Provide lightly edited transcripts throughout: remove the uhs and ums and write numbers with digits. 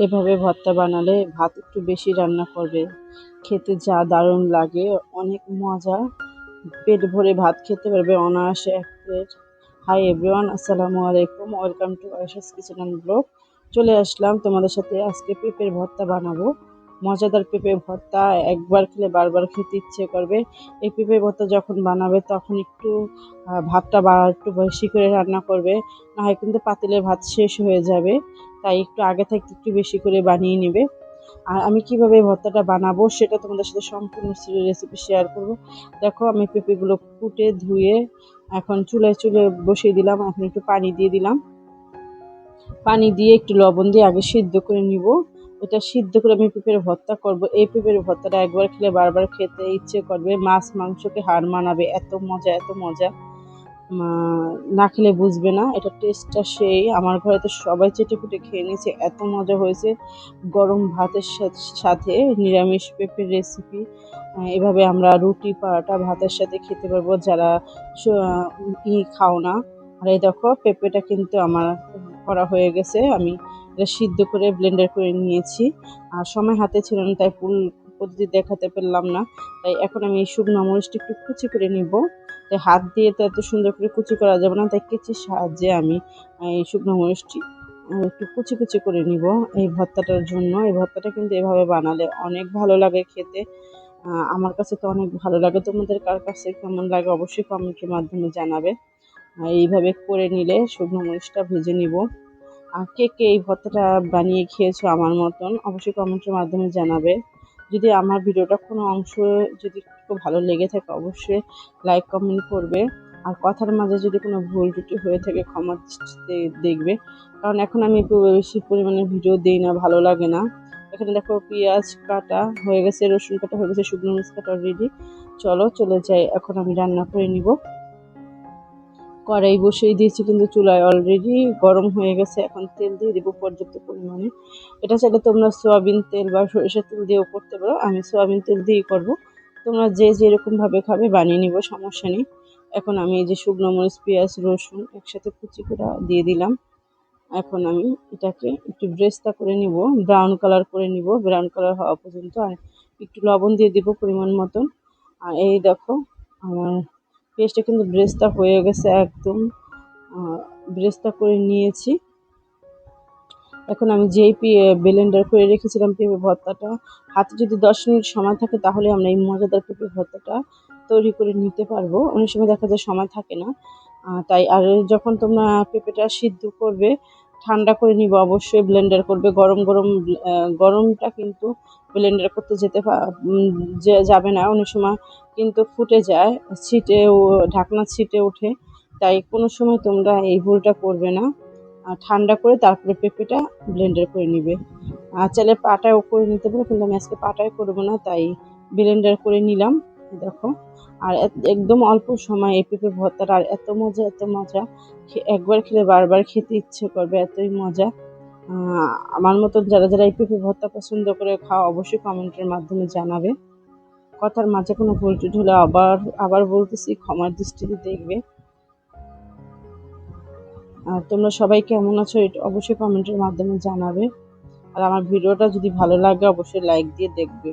এভাবে ভর্তা বানালে ভাত একটু বেশি রান্না করবে, খেতে যা দারুণ লাগে, অনেক মজা। পেট ভরে ভাত খেতে পারবে অনায়াসে এক প্লেট। হাই এভরিওয়ান, আসসালামু আলাইকুম, welcome to Ayesha's kitchen and blog. চলে আসলাম তোমাদের সাথে। আজকে পেঁপের ভর্তা বানাবো, মজাদার পেঁপে ভর্তা। একবার খেলে বারবার খেতে ইচ্ছে করবে। এই পেঁপে ভর্তা যখন বানাবে তখন একটু ভাতটা একটু বেশি করে রান্না করবে, না হয় কিন্তু পাতিলে ভাত শেষ হয়ে যাবে। তাই একটু আগে থেকে একটু বেশি করে বানিয়ে নেবে। আর আমি কিভাবে ভর্তাটা বানাবো সেটা তোমাদের সাথে সম্পূর্ণ রেসিপি শেয়ার করব। দেখো, আমি পেঁপেগুলো কুটে ধুয়ে এখন চুলে বসিয়ে দিলাম। এখন একটু পানি দিয়ে দিলাম। পানি দিয়ে একটু লবণ দিয়ে আগে সিদ্ধ করে নিব। এটা সিদ্ধ করে আমি পেঁপের ভর্তা করব। এই পেঁপের ভর্তাটা একবার খেলে বারবার খেতে ইচ্ছে করবে, মাছ মাংসকে হার মানাবে, এত মজা এত মজা। না খেলে বুঝবে না এটা টেস্টটা সেই। আমার ঘরে তো সবাই চেটেপুটে খেয়ে নিয়েছে, এত মজা হয়েছে। গরম ভাতের সাথে নিরামিষ পেঁপের রেসিপি, এভাবে আমরা রুটি পরোটা ভাতের সাথে খেতে পারবো যারা খাও না। আর এই দেখো, পেঁপেটা কিন্তু আমার করা হয়ে গেছে। আমি এটা সিদ্ধ করে ব্লেন্ডার করে নিয়েছি। আর সময় হাতে ছিল না, তাই ফুল পদ্ধতি দেখাতে পারলাম না। তাই এখন আমি শুকনো মরিচটা একটু কুচি করে নিব। তাই হাত দিয়ে তো এত সুন্দর করে কুচি করা যাবে না, তাই কেচির সাহায্যে আমি এই শুকনো মরিচটি একটু কুচি কুচি করে নিব এই ভর্তাটার জন্য। এই ভর্তাটা কিন্তু এভাবে বানালে অনেক ভালো লাগে খেতে। আমার কাছে তো অনেক ভালো লাগে। তোমাদের কার কাছে কেমন লাগে অবশ্যই কমেন্টের মাধ্যমে জানাবে। এইভাবে করে নিলে শুকনো মরিচটা ভেজে নিব। আর কে কে এই ভর্তাটা বানিয়ে খেয়েছো আমার মতন অবশ্যই কমেন্টের মাধ্যমে জানাবে। যদি আমার ভিডিওটা কোনো অংশ যদি খুব ভালো লেগে থাকে অবশ্যই লাইক কমেন্ট করবে। আর কথার মাঝে যদি কোনো ভুল ত্রুটি হয়ে থাকে ক্ষমা দৃষ্টিতে দেখবে, কারণ এখন আমি একটু বেশি পরিমাণে ভিডিও দিই না, ভালো লাগে না। এখানে দেখো, পেঁয়াজ কাটা হয়ে গেছে, রসুন কাটা হয়ে গেছে, শুকনো মরিচ কাটা অলরেডি। চলে যাই, এখন আমি রান্না করে নিব। কড়াই বসিয়ে দিয়েছি কিন্তু চুলায় অলরেডি গরম হয়ে গেছে। এখন তেল দিয়ে দেবো পর্যাপ্ত পরিমাণে। এটা চাইলে তোমরা সয়াবিন তেল বা সরিষার তেল দিয়েও করতে পারো, আমি সয়াবিন তেল দিয়েই করবো। তোমরা যে যেরকমভাবে খাবে বানিয়ে নিব, সমস্যা নেই। এখন আমি এই যে শুকনো মরিচ পেঁয়াজ রসুন একসাথে কুচি করে দিয়ে দিলাম। এখন আমি এটাকে একটু ব্রেস্তা করে নিব, ব্রাউন কালার করে নিব, ব্রাউন কালার হওয়া পর্যন্ত। আর একটু লবণ দিয়ে দিব পরিমাণ মতন। আর এই দেখো, আমার পেস্টটা কিন্তু ব্রেস্তা হয়ে গেছে, একদম ব্রেস্তা করে নিয়েছি। এখন আমি যেই ব্লেন্ডার করে রেখেছিলাম পেঁপে ভর্তাটা, হাতে যদি 10 মিনিট সময় থাকে তাহলে আমরা এই মজাদার পেঁপে ভর্তাটা তৈরি করে নিতে পারবো। অনেক সময় দেখা যায় সময় থাকে না। তাই আর যখন তোমরা পেঁপেটা সিদ্ধ করবে ঠান্ডা করে নিব, অবশ্যই ব্লেন্ডার করবে। গরমটা কিন্তু ব্লেন্ডার করতে যাবে না, অনেক সময় কিন্তু ফুটে যায়, ঢাকনা ছিটে ওঠে। তাই কোনো সময় তোমরা এই ভুলটা করবে না। ঠান্ডা করে তারপরে পেঁপেটা ব্লেন্ডার করে নিবে। চাইলে পাটায়ও করে নিতে পারো, কিন্তু আমি আজকে পাটায় করবো না, তাই ব্লেন্ডার করে নিলাম। দেখো, আর একদম অল্প সময় এই পেঁপে ভর্তাটা, আর এত মজা এত মজা, একবার খেলে বারবার খেতে ইচ্ছে করবে, এতই মজা। আমার মতন যারা যারা এই পেঁপে ভর্তা পছন্দ করে খাও অবশ্যই কমেন্টের মাধ্যমে জানাবে। কথার মাঝে কোনো ভুল টুটি হলে আবার বলতেছি, ক্ষমার দৃষ্টিতে দেখবে। আর তোমরা সবাই কেমন আছো এটা অবশ্যই কমেন্টের মাধ্যমে জানাবে। আর আমার ভিডিওটা যদি ভালো লাগে অবশ্যই লাইক দিয়ে দেখবে।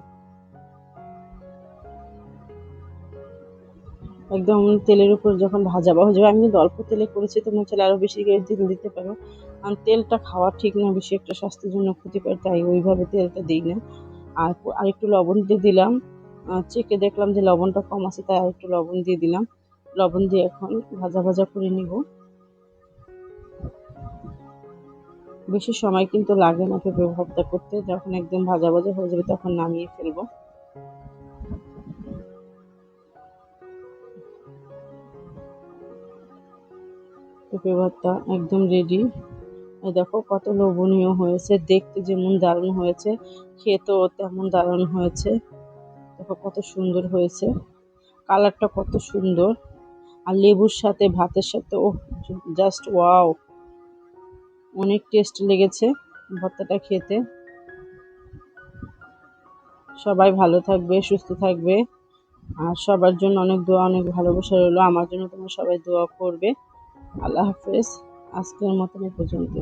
একদম তেলের উপর যখন ভাজা হয়ে যাবে, আমি কিন্তু অল্প তেলে করেছি, তোমরা চাইলে আরও বেশি তেল দিতে পারো। কারণ তেলটা খাওয়া ঠিক না, বেশি একটা স্বাস্থ্যের জন্য ক্ষতিকর, তাই ওইভাবে তেলটা দিই না। আর একটু লবণ দিয়ে দিলাম। চেখে দেখলাম যে লবণটা কম আছে, তাই আর একটু লবণ দিয়ে দিলাম। লবণ দিয়ে এখন ভাজা করে নিব। বেশি সময় কিন্তু লাগে না পেঁপে ভর্তা করতে, যখন একদম ভাজা হয়ে যাবে তখন নামিয়ে ফেলবো। পেঁপে ভর্তা একদম রেডি। দেখো কত লোভনীয় হয়েছে, দেখতে যেমন দারুণ হয়েছে, খেতেও তেমন দারুণ হয়েছে। দেখো কত সুন্দর হয়েছে, কালারটা কত সুন্দর। আর লেবুর সাথে ভাতের সাথে ও জাস্ট ওয়াও, অনেক টেস্ট লেগেছে ভর্তাটা খেতে। সবাই ভালো থাকবে, সুস্থ থাকবে। আর সবার জন্য অনেক দোয়া, অনেক ভালোবাসা রইলো। আমার জন্য তোমরা সবাই দোয়া করবে। আল্লাহ হাফেজ। আজকের মতন এ পর্যন্ত।